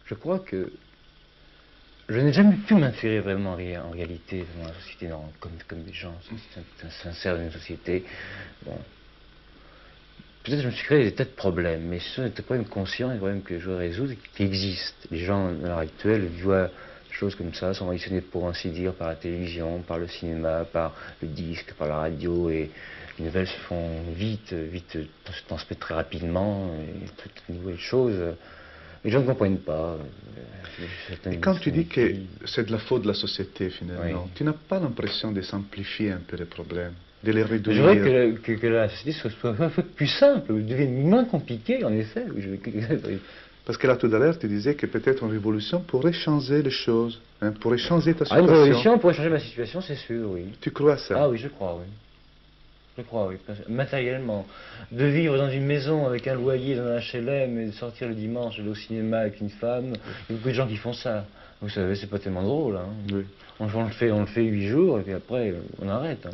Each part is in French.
je crois que je n'ai jamais pu m'insérer vraiment en réalité dans la société, comme des gens sincères d'une société. Bon. Peut-être que je me suis créé des tas de problèmes, mais ce sont des problèmes conscients, des problèmes que je veux résoudre et qui existent. Les gens, à l'heure actuelle, voient des choses comme ça, sont conditionnés pour ainsi dire par la télévision, par le cinéma, par le disque, par la radio, et les nouvelles se font vite se transmettent très rapidement, et toutes les nouvelles choses. Les gens ne comprennent pas. Et quand tu dis que c'est de la faute de la société, finalement, oui. tu n'as pas l'impression de simplifier un peu les problèmes, de les réduire? Je voudrais que la société soit plus simple, devienne moins compliquée, en effet. Parce que là, tout à l'heure, tu disais que peut-être une révolution pourrait changer les choses, hein, pourrait changer ta situation. Une révolution pourrait changer ma situation, c'est sûr, oui. Tu crois à ça? Ah oui, je crois, oui. Je crois, oui, matériellement. De vivre dans une maison avec un loyer dans un HLM et de sortir le dimanche, aller au cinéma avec une femme, il y a beaucoup de gens qui font ça. Vous savez, c'est pas tellement drôle. Hein. Oui. On le fait 8 jours et puis après on arrête. Hein.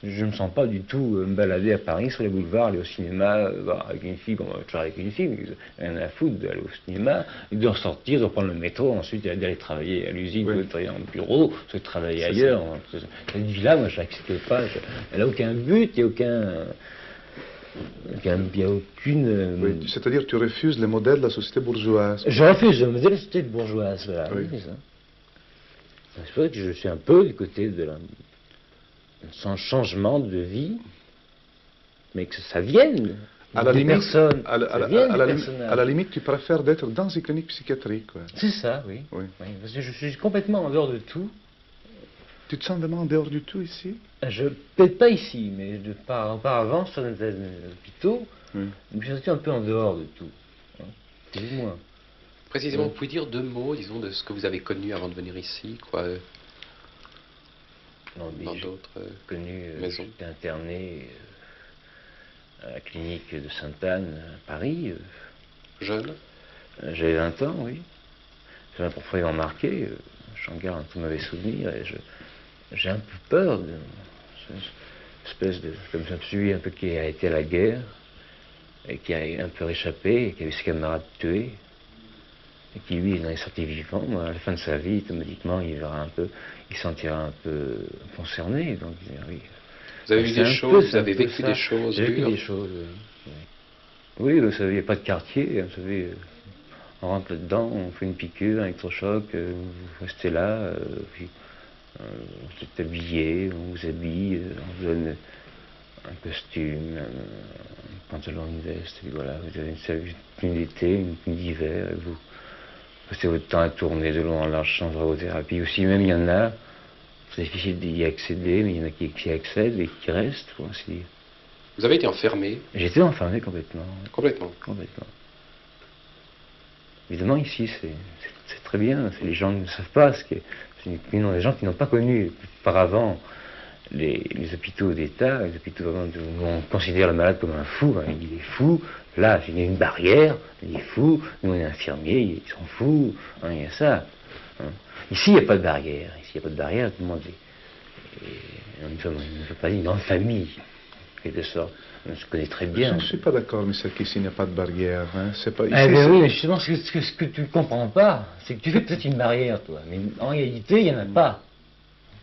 Je ne me sens pas du tout me balader à Paris sur les boulevards, aller au cinéma avec une fille, comme je avec une fille, mais rien à foutre d'aller au cinéma, et de ressortir, de reprendre le métro, ensuite d'aller travailler à l'usine, de travailler en bureau, de travailler ailleurs. Cette vie-là, moi je l'accepte pas. Elle n'a aucun but, il n'y a aucun. Il n'y a aucune... Oui, c'est-à-dire tu refuses le modèle de la société bourgeoise. Je refuse le modèle de la société bourgeoise, voilà. Oui. C'est ça. C'est vrai que je suis un peu du côté de sans changement de vie, mais que ça vienne à la des limite, personnes. À la limite, tu préfères d'être dans une clinique psychiatrique. C'est ça, oui. Oui. Parce que je suis complètement en dehors de tout. Tu te sens vraiment en dehors du tout ici? Peut-être pas ici, mais auparavant, sur des hôpitaux, je me suis senti un peu en dehors de tout. Hein, plus ou moins. Précisément, vous pouvez dire 2 mots, disons, de ce que vous avez connu avant de venir ici, quoi, dans d'autres maisons. J'étais interné à la clinique de Sainte-Anne, à Paris. Jeune? J'avais 20 ans, oui. Ça m'a profondément marqué. J'en garde un tout mauvais souvenir et j'ai un peu peur de cette espèce de... Comme je me suis un peu qui a été à la guerre et qui a un peu réchappé et qui a vu ses camarades tués et qui lui en est sorti vivant. À la fin de sa vie, automatiquement, il se sentira un peu concerné. Donc, oui. Vous avez vu des choses, vous avez vécu des choses. J'ai vécu des choses, oui. Oui, vous savez, il n'y a pas de quartier, vous savez. On rentre là-dedans, on fait une piqûre, un électrochoc, vous restez là, puis vous êtes habillé, on vous habille, on vous donne un costume, un pantalon, une veste, et voilà, vous avez une tenue d'été, une tenue d'hiver, et vous passez votre temps à tourner de long en large sans thérapie. Aussi, même il y en a, c'est difficile d'y accéder, mais il y en a qui accèdent et qui restent, pour ainsi dire. Vous avez été enfermé? J'étais enfermé complètement. Complètement? Complètement. Évidemment, ici, c'est très bien. Les gens ne savent pas ce qu'est. Les gens qui n'ont pas connu auparavant les hôpitaux d'État, les hôpitaux où on considère le malade comme un fou. Hein, il est fou. Là, il y a une barrière. Il est fou. Nous, on est infirmiers. Ils sont fous. Hein, il y a ça. Hein. Ici, il n'y a pas de barrière. Ici, il n'y a pas de barrière. Tout le monde on ne fait pas une grande famille, en quelque sorte. On se connaît très bien. Je ne suis pas d'accord, M. Sarkozy, il n'y a pas de barrière. Hein. C'est pas... Ici, oui, mais justement, ce que tu ne comprends pas, c'est que tu fais peut-être une barrière, toi. Mais en réalité, il n'y en a pas.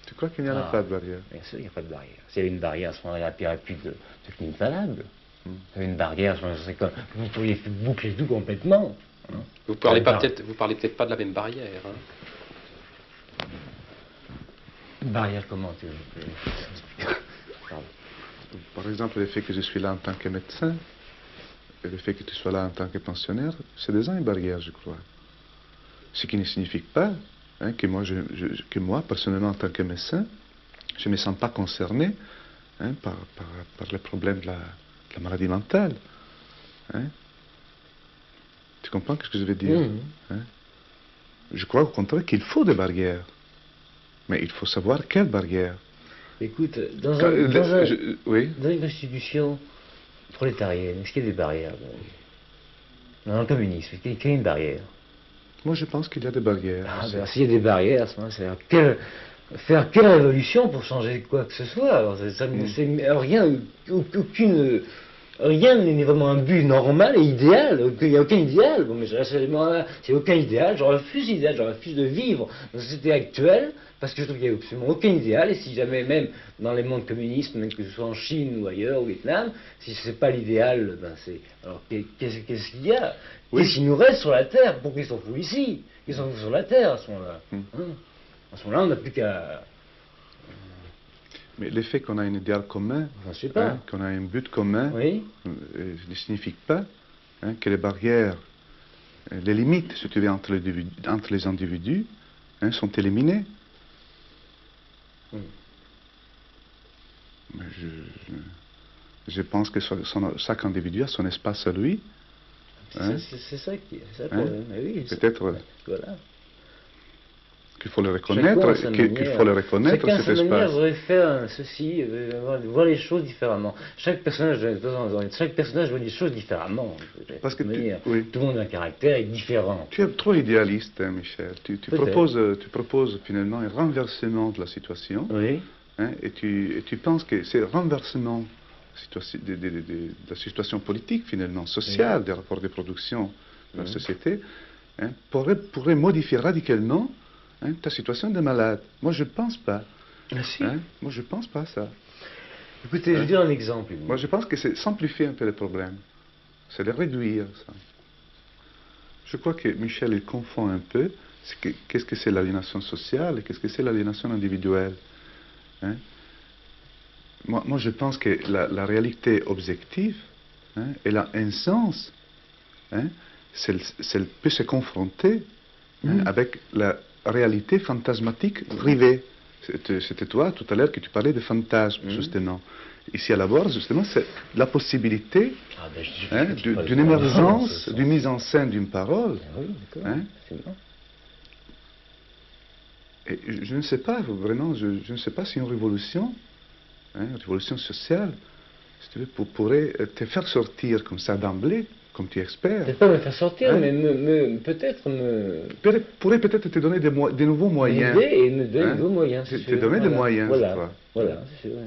Tu crois qu'il n'y en a pas de barrière? Bien sûr, il n'y a pas de barrière. S'il y avait une barrière, à ce moment-là, il n'y aurait plus de clinique valable. Il y avait une barrière, c'est comme vous pourriez boucler tout complètement. Hein. Vous parlez peut-être pas de la même barrière. Hein. Une barrière comment Par exemple, le fait que je suis là en tant que médecin, et le fait que tu sois là en tant que pensionnaire, c'est déjà une barrière, je crois. Ce qui ne signifie pas hein, que moi, personnellement, en tant que médecin, je ne me sens pas concerné hein, par les problèmes de la maladie mentale. Hein. Tu comprends ce que je veux dire? Hein? Je crois au contraire qu'il faut des barrières. Mais il faut savoir quelles barrières. Écoute, dans une institution prolétarienne, est-ce qu'il y a des barrières? Dans le communisme, est-ce qu'il y a une barrière? Moi, je pense qu'il y a des barrières. S'il y a des barrières, à ce moment-là, faire quelle révolution pour changer quoi que ce soit? Alors, rien, aucune rien n'est vraiment un but normal et idéal. Il n'y a aucun idéal. Bon, mais c'est aucun idéal. Je refuse l'idéal. Je refuse de vivre dans la société actuelle parce que je trouve qu'il n'y a absolument aucun idéal. Et si jamais, même dans les mondes communistes, même que ce soit en Chine ou ailleurs, au Vietnam, si ce n'est pas l'idéal, ben c'est. Alors qu'est-ce qu'il y a? Oui. Qu'est-ce qu'il nous reste sur la Terre? Pourquoi ils s'en foutent ici? Ils s'en foutent sur la Terre à ce moment-là. Hein? À ce moment-là, on n'a plus qu'à. Mais le fait qu'on a un idéal commun, Je ne sais pas. hein, qu'on a un but commun, Oui. ne signifie pas hein, que les barrières, les limites, si tu veux, entre les individus hein, sont éliminées. Mais je pense que chaque individu a son espace à lui. Hein. C'est ça qui est le Hein. problème. Oui, Peut-être voilà. qu'il faut le reconnaître, Chacun à cet sa manière espace. voudrait faire ceci, voir les choses différemment. Chaque personnage voit les choses différemment. Parce que tout le monde a un caractère différent. Tu es trop idéaliste, hein, Michel. Tu proposes finalement un renversement de la situation. Oui. Hein, et tu penses que c'est le renversement de la situation politique, finalement, sociale, des rapports de production de la société, hein, pourrait modifier radicalement hein, ta situation de malade. Moi, je ne pense pas. Ah, si. Hein, moi, je ne pense pas ça. Écoutez, je vais dire un exemple. Moi, je pense que c'est simplifier un peu le problème. C'est le réduire, ça. Je crois que Michel, il confond un peu qu'est-ce que c'est l'aliénation sociale et qu'est-ce que c'est l'aliénation individuelle. Hein? Moi, je pense que la réalité objective, hein, elle a un sens. Hein, elle peut se confronter hein, avec la réalité fantasmatique privée. C'était toi, tout à l'heure, que tu parlais de fantasme, justement. Ici, à la Bourse, justement, c'est la possibilité hein, d'une émergence, d'une mise en scène d'une parole. Ah oui, d'accord. Hein, et je ne sais pas, vraiment, je ne sais pas si une révolution sociale, si tu veux, pourrait te faire sortir comme ça d'emblée, comme tu espères. Peut-être pas me faire sortir, hein, mais peut-être pourrait peut-être te donner des nouveaux moyens. M'aider et me donner de nouveaux moyens. Te donner des moyens, voilà, c'est toi. voilà, c'est vrai.